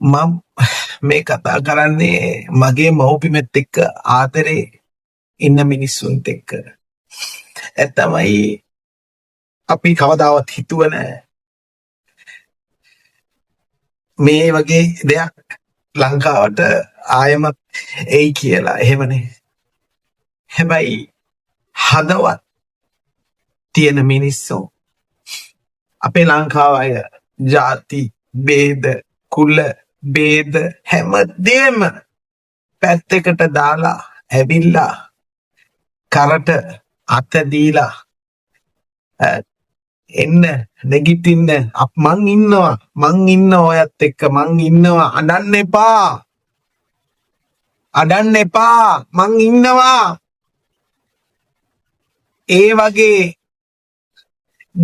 මම මේ කතා කරන්නේ මගේ මව්බිමත් එක්ක ආදරේ ඉන්න මිනිස්සුන්ට එක්ක. ඒ තමයි අපි කවදාවත් හිතුව නෑ මේ වගේ දෙයක් ලංකාවට ආයමත් එයි කියලා. එහෙමනේ. හැබැයි හදවත් තියෙන මිනිස්සු අපේ ලංකාව අය ಜಾති ભેද කුල ભેද හැමදේම පැත්තකට දාලා ඇවිල්ලා කරට අත දීලා එන්න නැගිටින්න මං ඉන්නවා ඔයත් එක්ක මං ඉන්නවා අඬන්න එපා මං ඉන්නවා. ඒ වගේ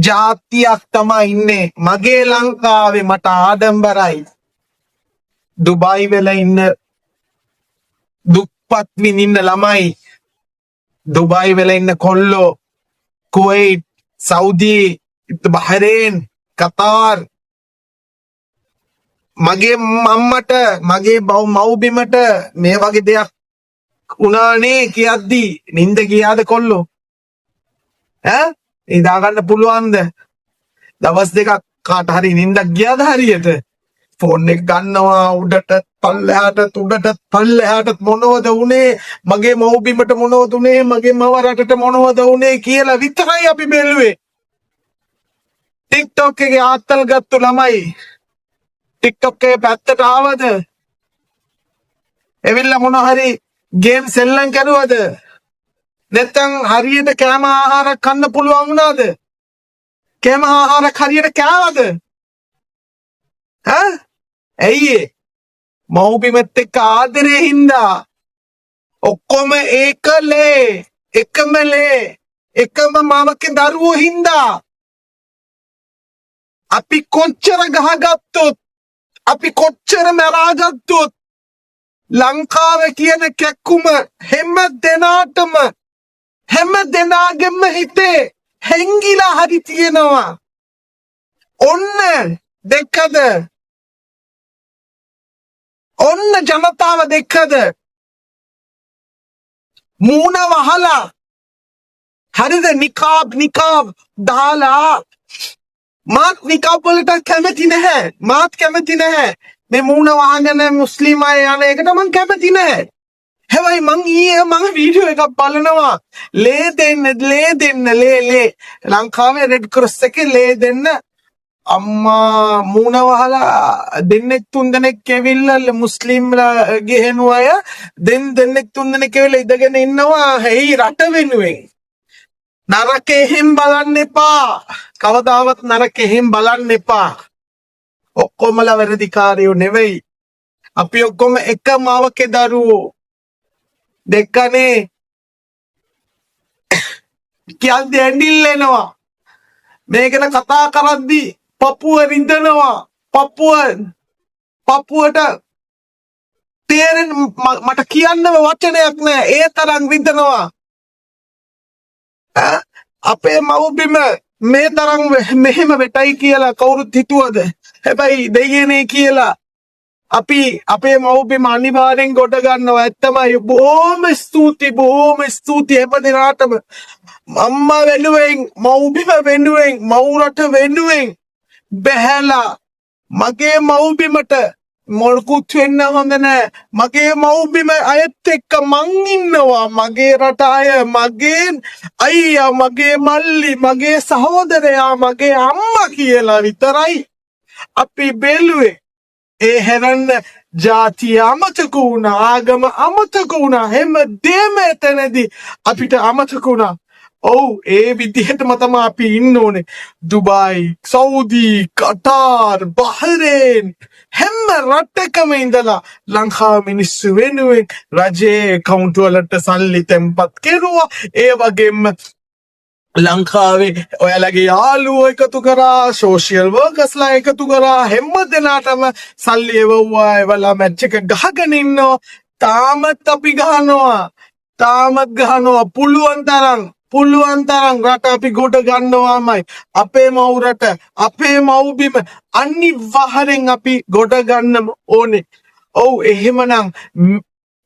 ජාතියක් තමයි ඉන්නේ මගේ ලංකාවේ. මට ආඩම්බරයි. දුබයි වල ඉන්න දුප්පත් විඳින්න ළමයි, දුබයි වල ඉන්න කොල්ලෝ, කුවයිට්, සෞදි, බහරේන්, කතාර්, මගේ මම්මට මගේ මව්බිමට මේ වගේ දෙයක් උනානේ කියද්දි නින්ද ගියාද කොල්ලෝ? ඉඳා ගන්න පුළුවන්ද? දවස් දෙකක් කාට හරි නින්දක් ගියාද හරියට? ෆෝන් එක ගන්නවා උඩට පල්ලෙහාට මොනවද උනේ? මගේ මව්බිමට මොනවද උනේ? මගේ මව රටට මොනවද උනේ කියලා විතරයි අපි බැලුවේ. ටික්ටොක් එකේ ආත්තල් ගත්තු ළමයි ටික්ටොක් එකේ පැත්තට ආවද? එවිල්ලා මොන හරි ගේම් සෙල්ලම් කරුවද? නැත්තම් හරියට කෑම ආහාරයක් කන්න පුළුවන් වුණාද? කෑම ආහාරයක් හරියට කෑවද? ඇයි මව්බිමත් එක්ක ආදරේ හින්දා ඔක්කොම එකම මවගේ දරුවෝ හින්දා අපි කොච්චර ගහගත්තොත්, අපි කොච්චර මරාගත්තොත් ලංකාව කියන කැක්කුම හැම දෙනාගෙම හිතේ හැංගිලා හරි තියෙනවා. ඔන්න දෙකද? ඔන්න ජනතාව දෙකද? මූණ වහලා හරිද? නිකාබ් දාලා. මාත් නිකාබ් වලට කැමති නැහැ. මේ මූණ වහගෙන මුස්ලිම් අය යන එකට මං කැමති නැහැ. හැබැයි මං වීඩියෝ එකක් බලනවා. ලේ දෙන්න ලංකාවේ රෙඩ් ක්‍රොස් එකේ ලේ දෙන්න අම්මා මූණ වහලා දෙන්නෙක් තුන් දෙනෙක් ඇවිල්ලා මුස්ලිම්ලා ගෙහෙනු අය දෙන්නෙක් තුන් දෙනෙක් ඇවිල්ලා ඉඳගෙන ඉන්නවා. හේයි රට වෙනුවෙන්. නරකේ එහෙම් බලන්න එපා. කවදාවත් නරකේ එහෙම් බලන්න එපා. ඔක්කොමලා වැරදිකාරයෝ නෙවෙයි. අපි ඔක්කොම එක මවකේ දරුවෝ. දෙකනේ කියන්දි ඇඬිල්ලෙනවා. මේක කතා කරද්දි පපුව රිදෙනවා. පපුවට තේරෙන මට කියන්නම වචනයක් නෑ. ඒ තරම් රිදෙනවා. අපේ මව්බිම මේ තරම් මෙහෙම වෙටයි කියලා කවුරුත් හිතුවද? හැබැයි දෙයනේ කියලා අපි අපේ මව්බිම අනිවාර්යෙන් ගොඩ ගන්නවා. ඇත්තමයි. බොහොම ස්තුතියි හැම දිනාටම. අම්මා වෙනුවෙන්, මව්බිම වෙනුවෙන්, මව් රට වෙනුවෙන් බැහැලා මගේ මව්බිමට මොල්කුත් වෙන්න හොඳ නෑ. මගේ මව්බිම අයත් එක්ක මං ඉන්නවා. මගේ රට අය, මගේ අයියා, මගේ මල්ලි, මගේ සහෝදරයා, මගේ අම්මා කියලා විතරයි අපි බැලුවේ. ඒ හැරන්න ජාතිය අමතක වුණා, ආගම අමතක වුණා, හැමදේම එතනදී අපිට අමතක වුණා. ඔව්, ඒ විදිහටම තමයි අපි ඉන්න ඕනේ. දුබයි, සෞදි, කතාර්, බහරේන් හැම රටකම ඉඳලා ලංකාව මිනිස්සු වෙනුවෙන් රජයේ account වලට සල්ලි තැන්පත් කෙරුවා. ඒ වගේම ලංකාවේ ඔයාලගේ යාළුවෝ එකතු කරා, සෝෂියල් වර්කර්ස්ලා එකතු කරා, හැම දෙනාටම සල්ලි එවුවා. ඒවලා මැච් එක ගහගෙන ඉන්නවා. තාමත් අපි ගහනවා. පුළුවන් තරම් පුළුවන් තරම් රට අපි ගොඩ ගන්නවාමයි. අපේ මව් රට, අපේ මව්බිම අනිවාර්යෙන් අපි ගොඩ ගන්නම ඕනේ. ඔව් එහෙමනම්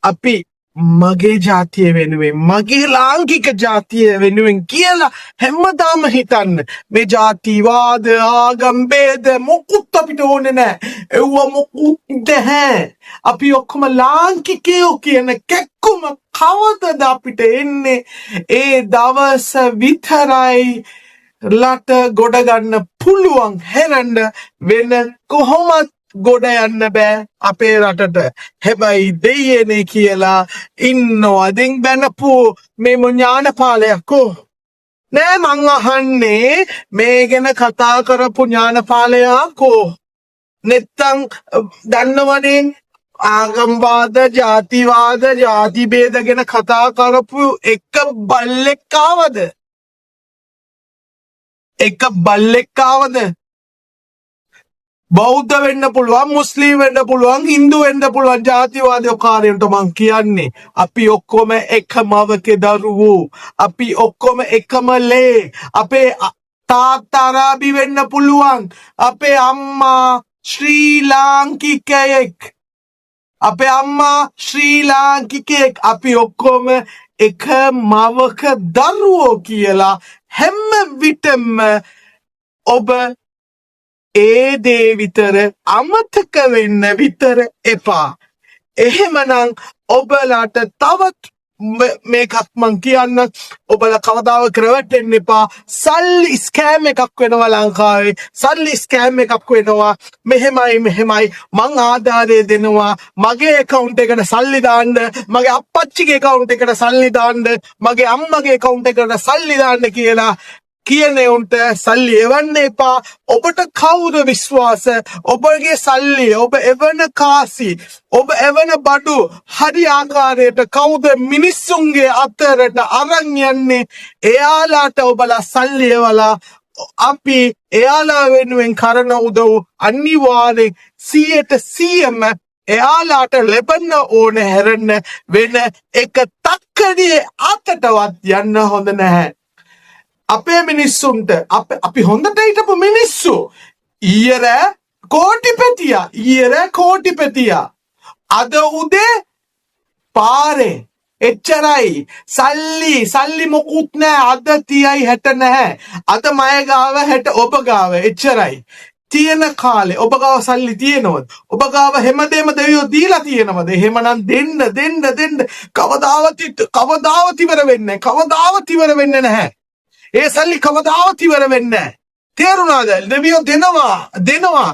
අපි මගේ ජාතිය වෙනුවෙන් මගේ ලාංකික ජාතිය වෙනුවෙන් කියලා හැමදාම හිතන්න. මේ ජාතිවාද ආගම් ભેද මොකුත් අපිට ඕනේ නැහැ. ඒව මොකුත් නැහැ. අපි ඔක්කොම ලාංකිකයෝ කියන කැක්කුම කවදද අපිට එන්නේ? ඒ දවස විතරයි රට ගොඩ ගන්න පුළුවන්. හැරෙන්න වෙන කොහොමත් ගොඩ යන්න බෑ අපේ රටට. හැබැයි දෙයියනේ කියලා ඉන්නවා. දෙන් බැනපු මේ ඥානපාලයක්ෝ නෑ. මං අහන්නේ මේ ගැන කතා කරපු ඥානපාලයාකෝ නැත්තම් දන්නවනේ ආගම්වාද ජාතිවාද ජාති ભેද ගැන කතා කරපු එක බල්ලෙක් ආවද? එක බල්ලෙක් ආවද? බෞද්ධ වෙන්න පුළුවන්, මුස්ලිම් වෙන්න පුළුවන්, හින්දු වෙන්න පුළුවන්. ජාතිවාදී කාර්යන්ට මං කියන්නේ අපි ඔක්කොම එක මවකේ දරුවෝ. අපි ඔක්කොම එකම ලේ. අපේ තාත්තා අරාබි වෙන්න පුළුවන්. අපේ අම්මා ශ්‍රී ලාංකිකයෙක්. අපේ අම්මා ශ්‍රී ලාංකිකයෙක්. අපි ඔක්කොම එක මවක දරුවෝ කියලා හැම විටම ඔබ ඒ දේ විතර අමතක වෙන්න විතර එපා. එහෙමනම් ඔබලාට තවත් මේකක් මං කියන්න. ඔබලා කවදාව කරවටෙන්න එපා. සල්ලි ස්කෑම් එකක් වෙනවා ලංකාවේ. සල්ලි ස්කෑම් එකක් වෙනවා. මෙහෙමයි මං ආධාරය දෙනවා. මගේ account එකට සල්ලි දාන්න. මගේ අප්පච්චිගේ account එකට සල්ලි දාන්න. මගේ අම්මගේ account එකට සල්ලි දාන්න කියලා කියන උන්ට සල්ලි එවන්න එපා. ඔබට කවුද විශ්වාස? ඔබගේ සල්ලි, ඔබ එවන කාසි, ඔබ එවන බඩු හරි ආකාරයට කවුද මිනිස්සුන්ගේ අතරට අරන් යන්නේ? එයාලාට ඔබලා සල්ලි එවලා අපි එයාලා වෙනුවෙන් කරන උදව් අනිවාර්යෙන් 100%ම එයාලාට ලැබෙන්න ඕන. හැරෙන්න වෙන එක තක්කඩියේ අතටවත් යන්න හොඳ නැහැ. අපේ මිනිස්සුන්ට අපි හොඳට හිටපු මිනිස්සු ඊයර කෝටිපතියා අද උදේ පාරේ එච්චරයි. සල්ලි මොකුත් නෑ. අද 30යි 60 නැහැ. අද මය ගාව 60 ඔබ ගාව එච්චරයි. තියෙන කාලේ ඔබ ගාව සල්ලි තියෙනවද? ඔබ ගාව හැමදේම දෙවියෝ දීලා තියෙනවද? එහෙමනම් දෙන්න කවදාවත් ඉවර වෙන්නේ නැහැ. ඒ සල්ලි කවදාවත් ඉවර වෙන්නේ නැහැ. තේරුණාද? දෙවියෝ දෙනවා.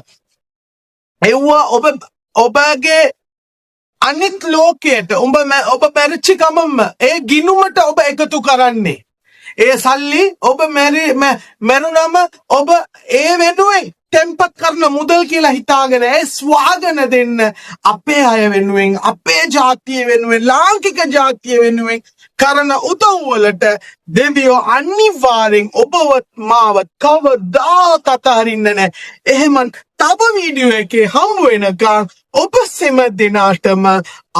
එව්වා ඔබගේ අනිත් ලෝකයට ඔබ මැරිච්ච ගමන්ම ඒ ගිනුමට ඔබ එකතු කරන්නේ. ඒ සල්ලි ඔබ මැරුණම ඔබ ඒ වෙනුවෙන් tempat කරන මුදල් කියලා හිතාගෙන ස්වාගන දෙන්න අපේ අය වෙනුවෙන්, අපේ ජාතිය වෙනුවෙන්, ලාංකික ජාතිය වෙනුවෙන් කරන උදව් වලට දෙවියෝ අනිවාර්යෙන් ඔබවත් මාවත් කවදාවත් අතහරින්නේ නැහැ. එහෙම තව වීඩියෝ එකේ හමු වෙනකන් ඔබ සෙම දිනාටම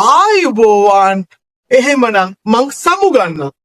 ආයුබෝවන්. එහෙමනම් මං සමුගන්නවා.